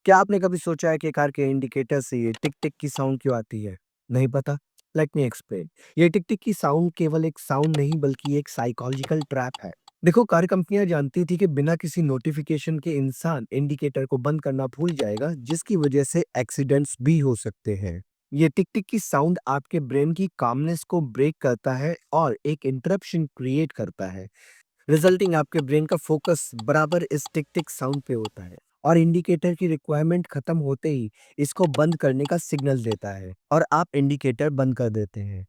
क्या आपने कभी सोचा है कि कार के इंडिकेटर से ये टिक टिक की साउंड क्यों आती है? नहीं पता? Let me explain. ये टिक टिक की साउंड केवल एक साउंड नहीं बल्कि एक साइकोलॉजिकल ट्रैप है। देखो, कार कंपनियां जानती थी कि बिना किसी नोटिफिकेशन के इंसान इंडिकेटर को बंद करना भूल जाएगा, जिसकी वजह से एक्सीडेंट्स भी हो सकते हैं। ये टिक टिक की साउंड आपके ब्रेन की कामनेस को ब्रेक करता है और एक इंटरप्शन क्रिएट करता है, रिजल्टिंग आपके ब्रेन का फोकस बराबर इस टिक टिक साउंड पे होता है और इंडिकेटर की रिक्वायरमेंट खत्म होते ही इसको बंद करने का सिग्नल देता है और आप इंडिकेटर बंद कर देते हैं।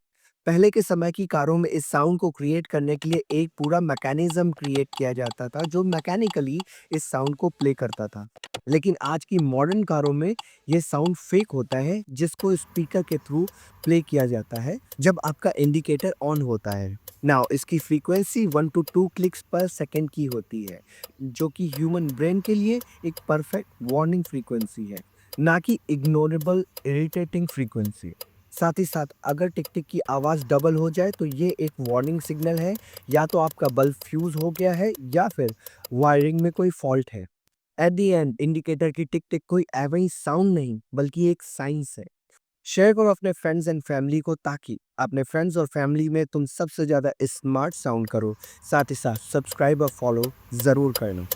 पहले के समय की कारों में इस साउंड को क्रिएट करने के लिए एक पूरा मैकेनिज्म क्रिएट किया जाता था जो मैकेनिकली इस साउंड को प्ले करता था। लेकिन आज की मॉडर्न कारों में ये साउंड फेक होता है, जिसको स्पीकर के थ्रू प्ले किया जाता है जब आपका इंडिकेटर ऑन होता है। नाउ इसकी फ्रीक्वेंसी 1 टू 2 क्लिक्स पर सेकंड की होती है, जो कि ह्यूमन ब्रेन के लिए एक परफेक्ट वार्निंग फ्रीक्वेंसी है, ना कि इग्नोरेबल इरिटेटिंग फ्रीक्वेंसी। साथ ही साथ अगर टिक-टिक की आवाज़ डबल हो जाए तो ये एक वार्निंग सिग्नल है, या तो आपका बल्ब फ्यूज़ हो गया है या फिर वायरिंग में कोई फॉल्ट है। एट द एंड इंडिकेटर की टिक-टिक कोई एवरी साउंड नहीं बल्कि एक साइंस है। शेयर करो अपने फ्रेंड्स एंड फैमिली को, ताकि अपने फ्रेंड्स और फैमिली में तुम सबसे ज़्यादा स्मार्ट साउंड करो। साथ ही साथ सब्सक्राइब और फॉलो ज़रूर करना।